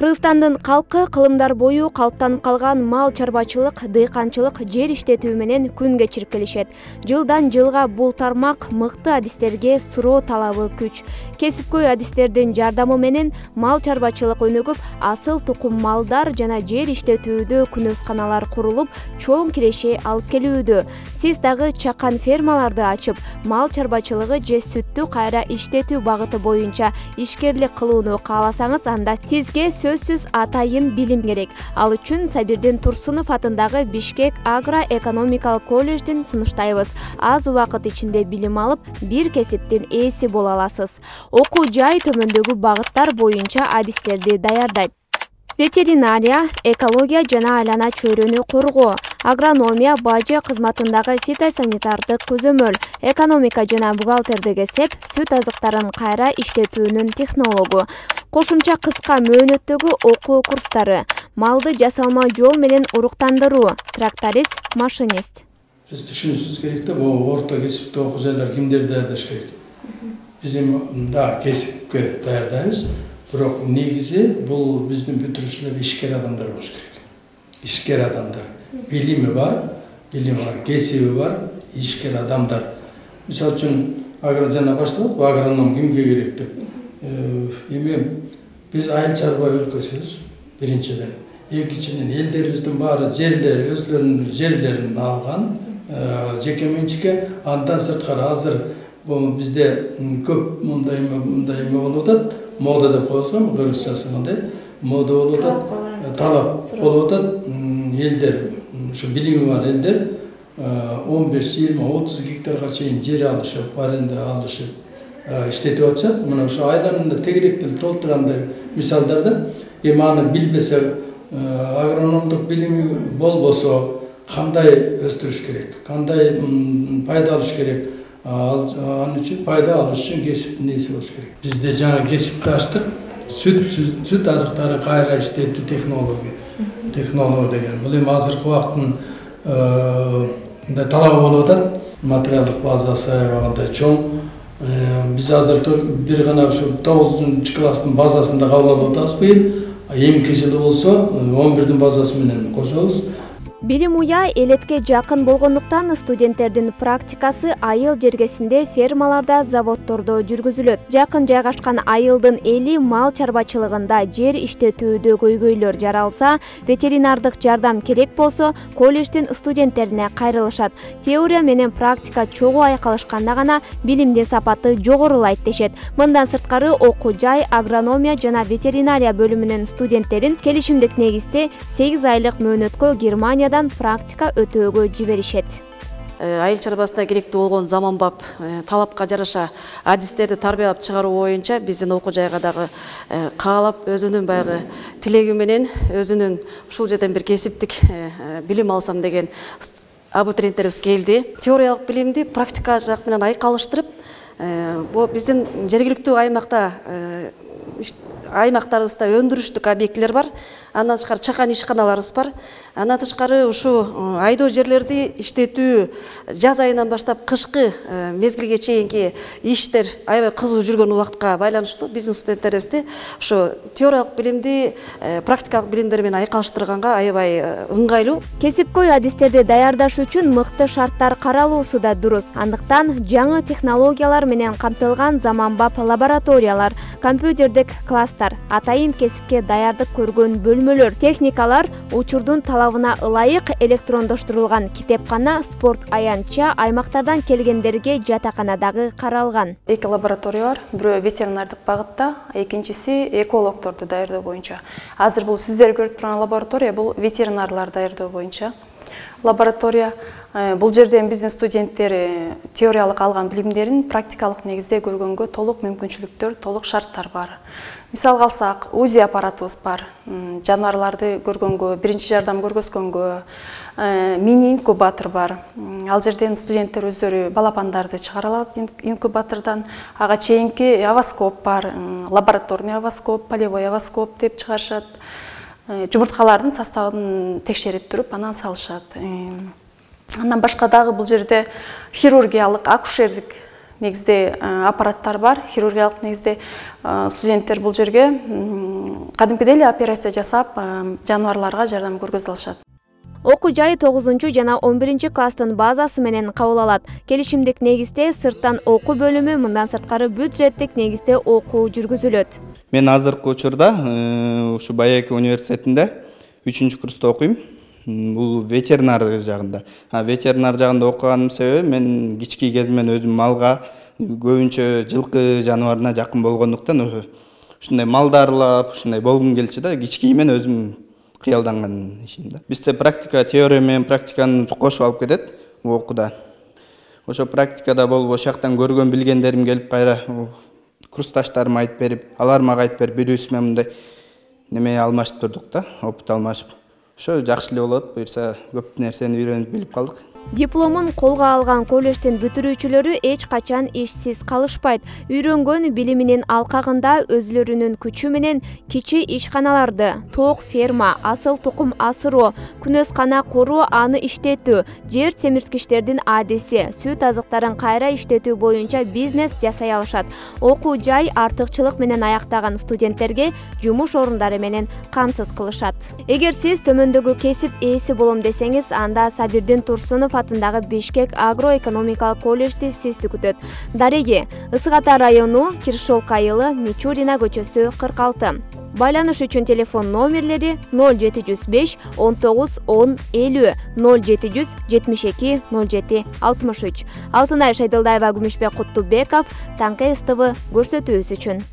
Кыргызстандын калкы кылымдар бою калыптанып калган мал чарбачылык, дыйканчылык, жер иштетүү менен күн кечирип келишет. Жылдан жылга бул тармак мыкты адистерге суроо талабы күч. Кесипкөй адистердин жардамы менен мал чарбачылык өнүгүп, асыл тукум малдар жана жер иштетүүдө күнөсканалар курулуп, чоң киреше алып келүүдө. Сиз дагы чакан фермаларды ачып, мал чарбачылыгы же сүттү кайра иштетүү багыты боюнча ишкерлик кылууну кааласаңыз, анда сизге сөзсүз атайын билим керек. Ал үчүн Сабирдин Турсунов атындагы Бишкек агроэкономикалык колледждин сунуштайбыз. Аз убакыт ичинде билим алып, бир кесиптин ээси боло аласыз. Окуу жай төмөндөгү багыттар боюнча адистерди даярдайт. Ветеринария, экология жана айлана чөйрөнү коргоо, агрономия, бажы кызматындагы фитосанитардык көзөмөл, экономика жана бухгалтердик эсеп, сүт азыктарын кайра иштетүүнүн технологу, кошумча кыска мөөнөттөгү окуу курстары, малды жасалма жол менен уруктандыруу, тракторист, машинист. Биз түшүнүшүбүз керек да, бул орто кесипте окуу жайлар кимдерди даярдаш керек. Биз эми кесипке даярдайбыз. Бирок негизи бул биздин бүтүрүүчүлөр ишкер адамдар болуш керек. Ишкер адамдар. Билими бар, кесиби бар, ишкер адамдар. Мисалы үчүн жана башталат, агроном кимге керек деп. Эми биз айыл чарба өлкөсүбүз биринчиден. Экинчиден элдерибиздин баары жерлери, өзлөрүнүн жерлерин алган, жеке менчикке. Андан сырткары азыр бул бизде көп мындай болуп атат. Мода деп коебузго, кыргызчасы кандай? Мода болуп атат, талап болуп атат. Элдер, ушу билими бар элдер 15, 20, 30 гектарга чейин жер алышып, аренда алышып иштетип атышат. Мына ушу айланында тегеректи толтургандай мисалдарда, эми аны билбесе, агрономдук билими болбосо, кандай өстүрүш керек, кандай пайда алыш керек. Анын үчүн пайда алыш үчүн кесиптин ээси болуш керек. Бизде жаңы кесипти ачтык. Сүт азыктарын кайра иштетүү технология деген. Бул эми азыркы убакыттын мындай талабы болуп атат. Материалдык базасы аябагандай чоң. Биз азыр бир гана ушу 9 класстын базасында кабыл алып атабыз быйыл. Эмки жылы болсо 11-дин базасы менен кошобуз. Билим уя элетке жакын болгондуктан студенттердин практикасы айыл жергесинде, фермаларда, заводдордо жүргүзүлөт. Жакын жайгашкан айылдын эли мал чарбачылыгында жер иштетүүдө көйгөйлөр жаралса, ветеринардык жардам керек болсо, колледждин студенттерине кайрылышат. Теория менен практика чогуу айкалышканда гана билимдин сапаты жогорулайт дешет. Мындан сырткары окуу жай, агрономия жана ветеринария бөлүмүнүн студенттерин келишимдик негизде 8 айлык мөөнөткө Германия практика өтөөгө жиберишет. Айыл чарбасына керектүү болгон заманбап талапка жараша адистерди тарбиялап чыгаруу боюнча биздин окуу жайга дагы каалап өзүнүн баягы тилеги менен өзүнүн ушул жерден бир кесиптик билим алсам деген абитуриенттерибиз келди. Теориялык билимди практика жак менен айкалыштырып, бул биздин жергиликтүү аймактарыбызда өндүрүштүк объектилер бар. Андан тышкары чакан ишканаларыбыз бар. Андан тышкары ушу айдоо жерлерди иштетүү жаз айынан баштап кышкы мезгилге чейинки иштер аябай кызуу жүргөн убакытка байланыштуу биздин студенттерибизди ушу теориялык билимди практикалык билимдер менен айкалыштырганга аябай ыңгайлуу. Кесипкөй адистерди даярдаш үчүн мыкты шарттар каралуусу да дурус. Андыктан жаңы технологиялар менен камтылган заманбап лабораториялар, компьютердик класстар, атайын кесипке даярдык көргөн бөлмөлөр, техникалар, учурдун талабына ылайык электрондоштурулган китепкана, спорт аянтча, аймактардан келгендерге жатаканадагы каралган. Эки лаборатория бар. Бирөө ветеринардык багытта, экинчиси экологдорду даярдоо боюнча. Азыр бул сиздер көрүп турган лаборатория бул ветеринарлар даярдоо боюнча. Лаборатория бул жерден биздин студенттер теориялык алган билимдерин практикалык негизде көргөнгө толук мүмкүнчүлүктөр, толук шарттар бар. Мисалга алсак, УЗИ аппаратыбыз бар. Жаныбарларды көргөнгө, биринчи жардам көргөзгөнгө, мини инкубатор бар. Ал жерден студенттер өздөрү балапандарды чыгара алат инкубатордон. Ага чейинки авоскоп бар, лабораторный авоскоп, полевой авоскоп деп чыгарышат. Жумурткалардын составын текшерип туруп, анан салышат. Андан башка дагы бул жерде хирургиялык, акушерлик негизде аппараттар бар. Хирургиялык негизде студенттер бул жерге кадимкидей эле операция жасап, жаныбарларга жардам көргөзө алышат. Окуу жай 9 жана 11 класстын базасы менен кабыл алат. Келишимдик негизде сырттан окуу бөлүмү, мындан сырткары бюджеттик негизде окуу жүргүзүлөт. Мен азыркы учурда ушу Баяки университетинде 3-курста окуйм. Бул ветеринар жагында. Ветеринар жагында окуганым себеби мен кички кезимден өзүм малга, көбүнчө жылкы жаныбарына жакын болгондуктан ушундай малды аралап, ушундай болгум келчү да, кичкийимен өзүм кыялданган ишим да. Бизде практика, теория менен практиканы кошуп алып кетет бул окууда. Ошо практикада болуп, ошол жактан көргөн билгендерим келип кайра курсташтарыма айтып берип, алар мага айтып берип, бирибиз менен мындай неме алмашып турдук да, опыт алмашып. Ошо жакшы эле болот, буюрса көп нерсени үйрөнүп билип калдык. Дипломун колго алган колледждин бүтүрүүчүлөрү эч качан ишсиз калышпайт. Үйрөнгөн билиминин алкагында өзлөрүнүн күчү менен кичи ишканаларды, тоок ферма, асыл тукум асыруу, күнөскана куруу, аны иштетүү, жер семирткичтердин адиси, сүт азыктарын кайра иштетүү боюнча бизнес жасай алышат. Окуу жай артыкчылык менен аяктаган студенттерге жумуш орундары менен камсыз кылышат. Эгер сиз төмөндөгү кесип ээси болом десеңиз, анда Сабирдин Турсунов атындагы Бишкек агроэкономикалык колледжди сизди күтөт. Дареги, Ысык Ата району, Киршолк айылы, Мичурина көчөсү 46. Байланыш үчүн телефон номерлери 0705 19 10 50 0700 72 07 63. Алтынай Шайдылдаева, Күмүшбек Куттубеков, Таңкы СТВ көрсөтүүсү үчүн.